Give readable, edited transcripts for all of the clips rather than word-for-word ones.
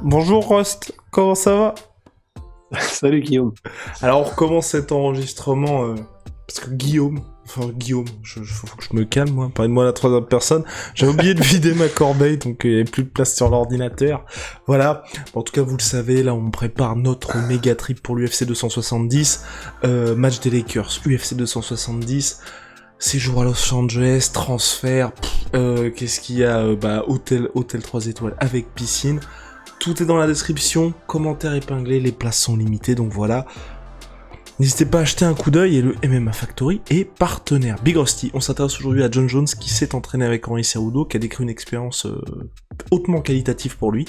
Bonjour Rust, comment ça va? Salut Guillaume. Alors on recommence cet enregistrement parce que Guillaume, faut que je me calme moi, parlez-moi à la troisième personne. J'ai oublié de vider ma corbeille donc il n'y avait plus de place sur l'ordinateur. Voilà, en tout cas vous le savez, là on prépare notre méga trip pour l'UFC 270, match des Lakers, UFC 270. Séjour à Los Angeles, transfert, qu'est-ce qu'il y a, hôtel 3 étoiles avec piscine. Tout est dans la description, commentaires épinglés, les places sont limitées, donc voilà. N'hésitez pas à jeter un coup d'œil et le MMA Factory est partenaire. Big Rusty, on s'intéresse aujourd'hui à Jon Jones qui s'est entraîné avec Henry Cejudo, qui a décrit une expérience hautement qualitative pour lui.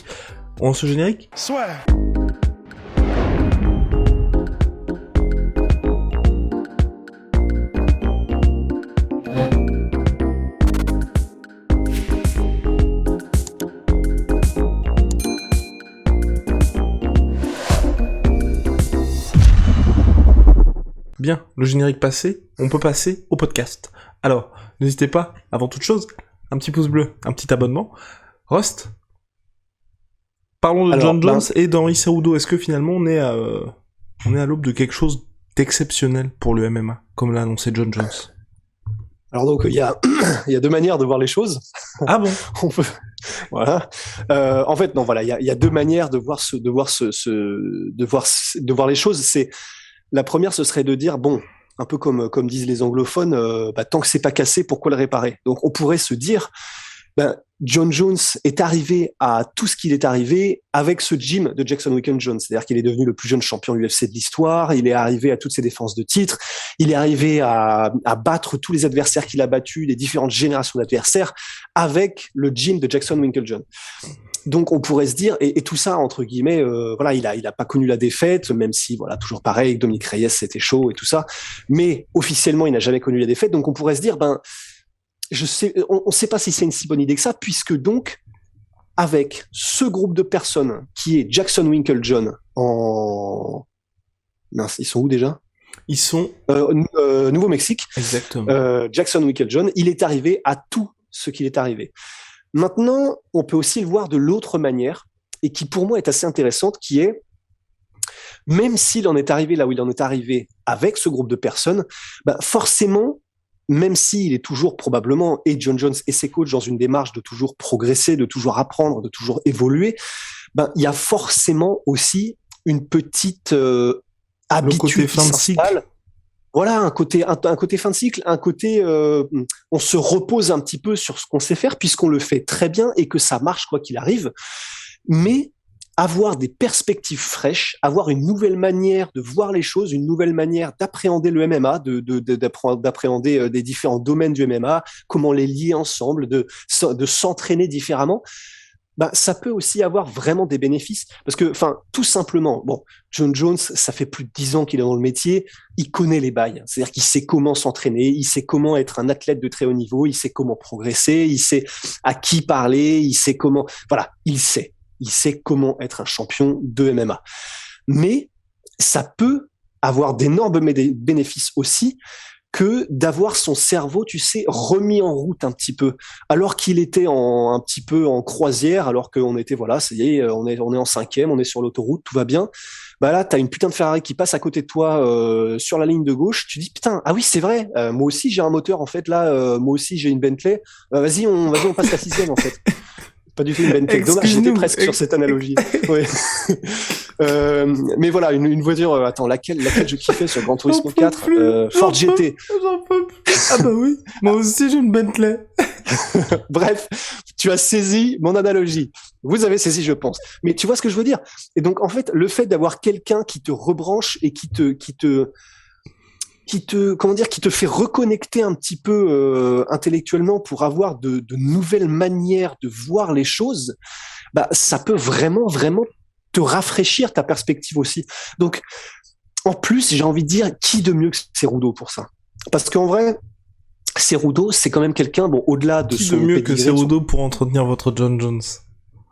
On lance le générique ? Soit. Bien, le générique passé, on peut passer au podcast. Alors, n'hésitez pas, avant toute chose, un petit pouce bleu, un petit abonnement. Rust, parlons de Jon Jones et d'Henry Cejudo. Est-ce que finalement on est à l'aube de quelque chose d'exceptionnel pour le MMA, comme l'a annoncé Jon Jones? Alors donc il y a deux manières de voir les choses. Ah bon? On peut, voilà. En fait non, voilà, il y a deux manières de voir les choses. C'est la première, ce serait de dire bon, un peu comme disent les anglophones, tant que c'est pas cassé, pourquoi le réparer? Donc on pourrait se dire, Jon Jones est arrivé à tout ce qu'il est arrivé avec ce gym de Jackson Winkle-Jones. C'est-à-dire qu'il est devenu le plus jeune champion UFC de l'histoire, il est arrivé à toutes ses défenses de titres, il est arrivé à battre tous les adversaires qu'il a battus, les différentes générations d'adversaires, avec le gym de Jackson Winkle-Jones. Donc on pourrait se dire, et tout ça entre guillemets, voilà, il a pas connu la défaite, même si voilà, toujours pareil, Dominique Reyes c'était chaud et tout ça, mais officiellement il n'a jamais connu la défaite. Donc on pourrait se dire, on sait pas si c'est une si bonne idée que ça, puisque donc avec ce groupe de personnes qui est Jackson Winkle-Jones mince, ils sont où déjà? Ils sont Nouveau-Mexique. Exactement. Jackson Winkle-Jones, il est arrivé à tout ce qu'il est arrivé. Maintenant, on peut aussi le voir de l'autre manière, et qui pour moi est assez intéressante, qui est, même s'il en est arrivé là où il en est arrivé avec ce groupe de personnes, forcément, même s'il est toujours probablement, et Jon Jones et ses coachs, dans une démarche de toujours progresser, de toujours apprendre, de toujours évoluer, il y a forcément aussi une petite habitude qui s'installe. Voilà, un côté fin de cycle, un côté on se repose un petit peu sur ce qu'on sait faire puisqu'on le fait très bien et que ça marche quoi qu'il arrive. Mais avoir des perspectives fraîches, avoir une nouvelle manière de voir les choses, une nouvelle manière d'appréhender le MMA, d'appréhender des différents domaines du MMA, comment les lier ensemble, de s'entraîner différemment. Ça peut aussi avoir vraiment des bénéfices parce que, tout simplement, Jon Jones, ça fait plus de 10 ans qu'il est dans le métier, il connaît les bails, c'est-à-dire qu'il sait comment s'entraîner, il sait comment être un athlète de très haut niveau, il sait comment progresser, il sait à qui parler, il sait comment, voilà, il sait comment être un champion de MMA. Mais ça peut avoir d'énormes bénéfices aussi, que d'avoir son cerveau, tu sais, remis en route un petit peu, alors qu'il était un petit peu en croisière, alors qu'on était, voilà, ça y est, on est en 5e, on est sur l'autoroute, tout va bien. Là, t'as une putain de Ferrari qui passe à côté de toi sur la ligne de gauche. Tu dis putain, ah oui, c'est vrai. Moi aussi j'ai un moteur en fait là. Moi aussi j'ai une Bentley. Vas-y, on passe la 6e en fait. Pas du tout une Bentley. Dommage, j'étais presque sur cette analogie. Ouais. Mais voilà, une voiture. Attends, laquelle je kiffais sur Gran Turismo 4, Ford GT. J'en peux plus. Ah bah oui, moi aussi j'ai une Bentley. Bref, tu as saisi mon analogie. Vous avez saisi, je pense. Mais tu vois ce que je veux dire. Et donc en fait, le fait d'avoir quelqu'un qui te rebranche et qui te fait reconnecter un petit peu intellectuellement pour avoir de nouvelles manières de voir les choses, ça peut vraiment te rafraîchir ta perspective aussi. Donc en plus, j'ai envie de dire, qui de mieux que Cejudo pour ça? Parce qu'en vrai, Cejudo, c'est quand même quelqu'un, au-delà de son pédigré... Qui de mieux que Cejudo pour entretenir votre Jon Jones?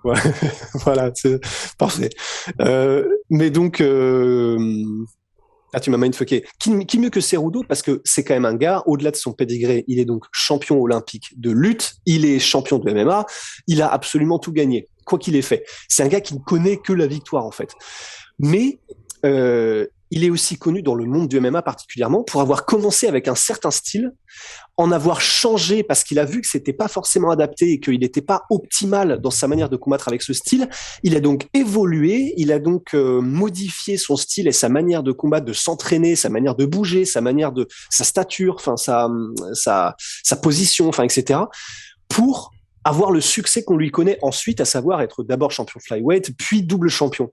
Ouais, voilà, c'est parfait. Mais donc... Ah, tu m'as mindfucké. Qui mieux que Cejudo, parce que c'est quand même un gars, au-delà de son pédigré, il est donc champion olympique de lutte, il est champion de MMA, il a absolument tout gagné. quoi qu'il ait fait. C'est un gars qui ne connaît que la victoire, en fait. Mais il est aussi connu dans le monde du MMA particulièrement pour avoir commencé avec un certain style, en avoir changé parce qu'il a vu que c'était pas forcément adapté et qu'il n'était pas optimal dans sa manière de combattre avec ce style. Il a donc évolué, il a donc modifié son style et sa manière de combattre, de s'entraîner, sa manière de bouger, sa stature, enfin sa position, enfin etc. pour avoir le succès qu'on lui connaît ensuite, à savoir être d'abord champion flyweight, puis double champion.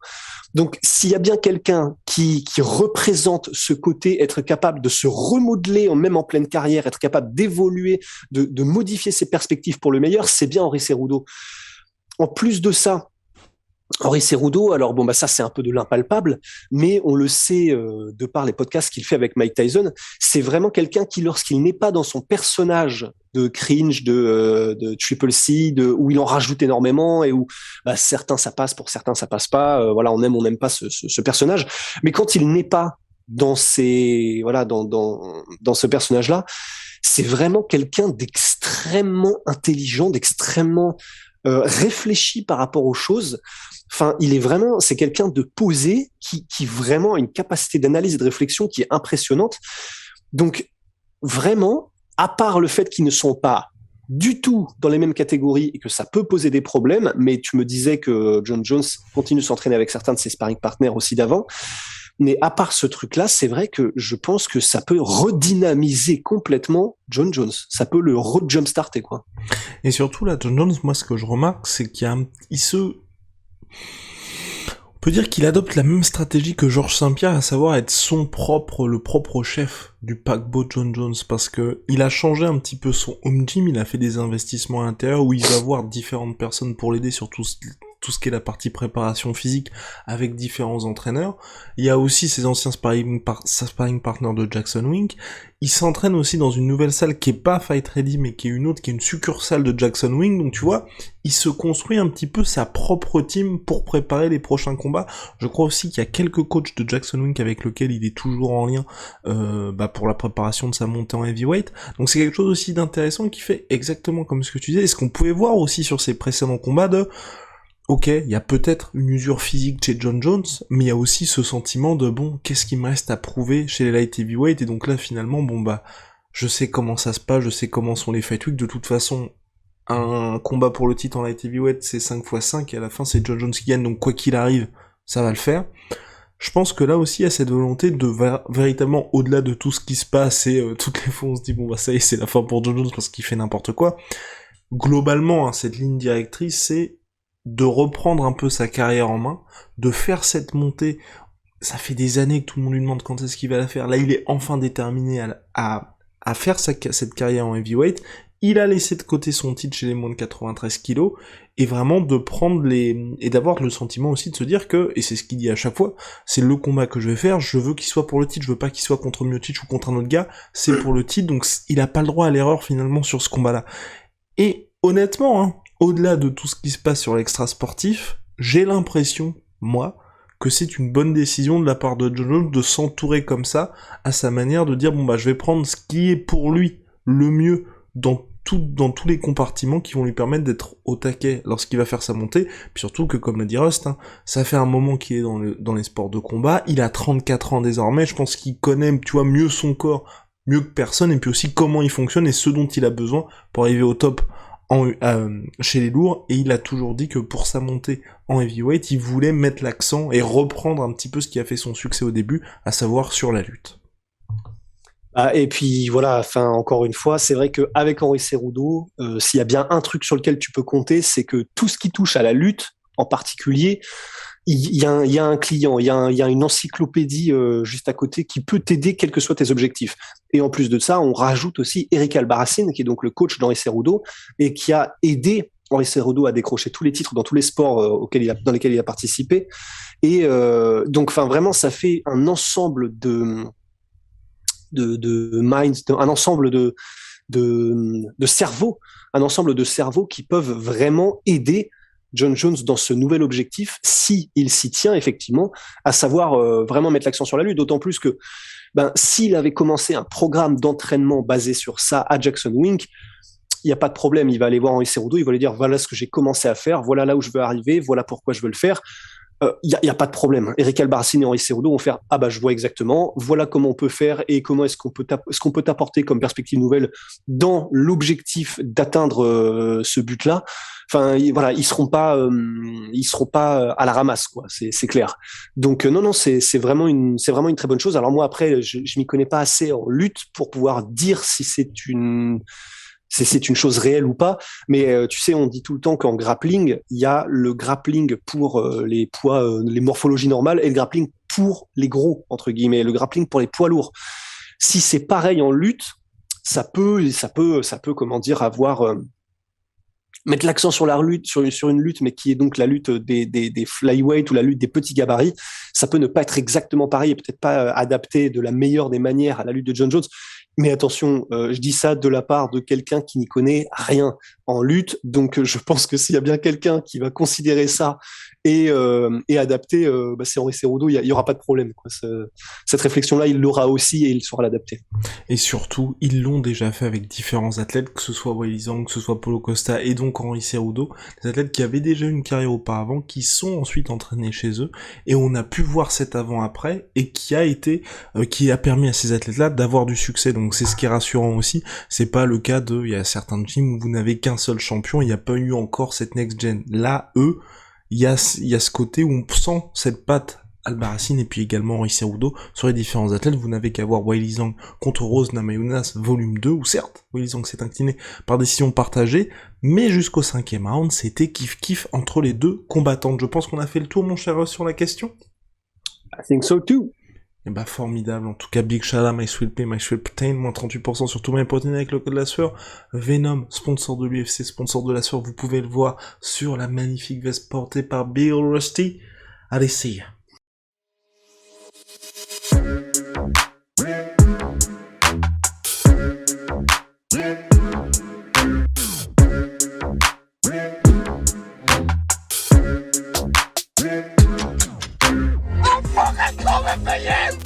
Donc, s'il y a bien quelqu'un qui représente ce côté, être capable de se remodeler même en pleine carrière, être capable d'évoluer, de modifier ses perspectives pour le meilleur, c'est bien Henry Cejudo. En plus de ça, Henry Cejudo, alors bon bah ça c'est un peu de l'impalpable, mais on le sait de par les podcasts qu'il fait avec Mike Tyson, c'est vraiment quelqu'un qui, lorsqu'il n'est pas dans son personnage de cringe, de Triple C, où il en rajoute énormément et où bah, certains ça passe, pour certains ça passe pas, voilà, on n'aime pas ce personnage, mais quand il n'est pas dans dans ce personnage-là, c'est vraiment quelqu'un d'extrêmement intelligent, d'extrêmement réfléchi par rapport aux choses. Enfin, c'est quelqu'un de posé qui vraiment a une capacité d'analyse et de réflexion qui est impressionnante. Donc, vraiment, à part le fait qu'ils ne sont pas du tout dans les mêmes catégories et que ça peut poser des problèmes, mais tu me disais que John Jones continue de s'entraîner avec certains de ses sparring partners aussi d'avant. Mais à part ce truc-là, c'est vrai que je pense que ça peut redynamiser complètement John Jones. Ça peut le re-jumpstarter, quoi. Et surtout, là, John Jones, moi, ce que je remarque, c'est on peut dire qu'il adopte la même stratégie que Georges Saint-Pierre, à savoir être le propre chef du paquebot John Jones, parce que il a changé un petit peu son home gym, il a fait des investissements à l'intérieur où il va voir différentes personnes pour l'aider sur tout ce qui est la partie préparation physique avec différents entraîneurs. Il y a aussi ses anciens sparring partners de Jackson Wink. Il s'entraîne aussi dans une nouvelle salle qui est pas Fight Ready, mais qui est une succursale de Jackson Wink. Donc tu vois, il se construit un petit peu sa propre team pour préparer les prochains combats. Je crois aussi qu'il y a quelques coachs de Jackson Wink avec lesquels il est toujours en lien pour la préparation de sa montée en heavyweight. Donc c'est quelque chose aussi d'intéressant qui fait exactement comme ce que tu disais. Et ce qu'on pouvait voir aussi sur ses précédents combats ok, il y a peut-être une usure physique chez John Jones, mais il y a aussi ce sentiment de bon, qu'est-ce qui me reste à prouver chez les light heavyweight, et donc là finalement, bon bah, je sais comment ça se passe, je sais comment sont les fight week, de toute façon, un combat pour le titre en light heavyweight, c'est 5x5, et à la fin c'est John Jones qui gagne, donc quoi qu'il arrive, ça va le faire. Je pense que là aussi il y a cette volonté de véritablement, au-delà de tout ce qui se passe, et toutes les fois on se dit bon bah ça y est, c'est la fin pour John Jones parce qu'il fait n'importe quoi, globalement, cette ligne directrice, c'est de reprendre un peu sa carrière en main, de faire cette montée. Ça fait des années que tout le monde lui demande quand est-ce qu'il va la faire. Là, il est enfin déterminé à faire cette carrière en heavyweight. Il a laissé de côté son titre chez les moins de 93 kilos, et vraiment de prendre et d'avoir le sentiment aussi de se dire que, et c'est ce qu'il dit à chaque fois, c'est le combat que je vais faire, je veux qu'il soit pour le titre, je veux pas qu'il soit contre Miocic ou contre un autre gars, c'est pour le titre, donc il a pas le droit à l'erreur finalement sur ce combat-là. Et honnêtement, au-delà de tout ce qui se passe sur l'extra sportif, j'ai l'impression, moi, que c'est une bonne décision de la part de John Jones de s'entourer comme ça, à sa manière de dire bon bah je vais prendre ce qui est pour lui le mieux dans tous les compartiments qui vont lui permettre d'être au taquet lorsqu'il va faire sa montée, puis surtout que comme l'a dit Rust, ça fait un moment qu'il est dans les sports de combat, il a 34 ans désormais, je pense qu'il connaît, tu vois, mieux son corps, mieux que personne, et puis aussi comment il fonctionne et ce dont il a besoin pour arriver au top chez les lourds, et il a toujours dit que pour sa montée en heavyweight, il voulait mettre l'accent et reprendre un petit peu ce qui a fait son succès au début, à savoir sur la lutte. Et puis voilà, enfin encore une fois, c'est vrai qu'avec Henry Cejudo, s'il y a bien un truc sur lequel tu peux compter, c'est que tout ce qui touche à la lutte, en particulier, il y a un client, il y a une encyclopédie juste à côté qui peut t'aider quels que soient tes objectifs. Et en plus de ça, on rajoute aussi Eric Albarracin, qui est donc le coach d'Henry Cejudo et qui a aidé Henry Cejudo à décrocher tous les titres dans tous les sports dans lesquels il a participé. Et donc, enfin, vraiment, ça fait un ensemble de minds, un ensemble de cerveaux, qui peuvent vraiment aider John Jones dans ce nouvel objectif, si il s'y tient effectivement, à savoir vraiment mettre l'accent sur la lutte, d'autant plus que s'il avait commencé un programme d'entraînement basé sur ça à Jackson Wink, il n'y a pas de problème. Il va aller voir Henri Cerudo, il va lui dire voilà ce que j'ai commencé à faire, voilà là où je veux arriver, voilà pourquoi je veux le faire. Y a pas de problème. Eric Albarracín et Henri Cerudo vont faire ah bah je vois exactement, voilà comment on peut faire et comment est-ce qu'on peut t'apporter comme perspective nouvelle dans l'objectif d'atteindre ce but-là. Enfin voilà, ils seront pas à la ramasse quoi, c'est clair. Donc non c'est vraiment une très bonne chose. Alors moi après je m'y connais pas assez en lutte pour pouvoir dire si c'est une chose réelle ou pas, mais tu sais, on dit tout le temps qu'en grappling, il y a le grappling pour les poids, les morphologies normales, et le grappling pour les gros, entre guillemets, le grappling pour les poids lourds. Si c'est pareil en lutte, ça peut, comment dire, mettre l'accent sur la lutte, sur une lutte, mais qui est donc la lutte des flyweight ou la lutte des petits gabarits, ça peut ne pas être exactement pareil et peut-être pas adapté de la meilleure des manières à la lutte de John Jones. Mais attention, je dis ça de la part de quelqu'un qui n'y connaît rien en lutte, donc je pense que s'il y a bien quelqu'un qui va considérer ça et adapter, c'est Henri Cerudo, il y aura pas de problème, quoi. Cette réflexion-là, il l'aura aussi et il saura l'adapter. Et surtout, ils l'ont déjà fait avec différents athlètes, que ce soit Weili Zhang, que ce soit Paulo Costa et donc Henri Cerudo, des athlètes qui avaient déjà une carrière auparavant, qui sont ensuite entraînés chez eux, et on a pu voir cet avant-après, et qui a permis à ces athlètes-là d'avoir du succès. Donc c'est ce qui est rassurant aussi, c'est pas le cas il y a certains gyms où vous n'avez qu'un seul champion, il n'y a pas eu encore cette next gen. Là, il y a ce côté où on sent cette patte Albarracín et puis également Henri Cerudo sur les différents athlètes. Vous n'avez qu'à voir Weili Zhang contre Rose Namajunas volume 2, où certes, Weili Zhang s'est incliné par décision partagée, mais jusqu'au 5e round, c'était kiff-kiff entre les deux combattantes. Je pense qu'on a fait le tour, mon cher Russ, sur la question. I think so too. Et bah formidable, en tout cas big shout out My Sweet Pea, My Sweet Protein, moins 38% sur tout mes protéines avec le code de la sueur. Venom, sponsor de l'UFC, sponsor de la sueur, vous pouvez le voir sur la magnifique veste portée par Bill Rusty. Allez, see ya. I'm fucking coming for you!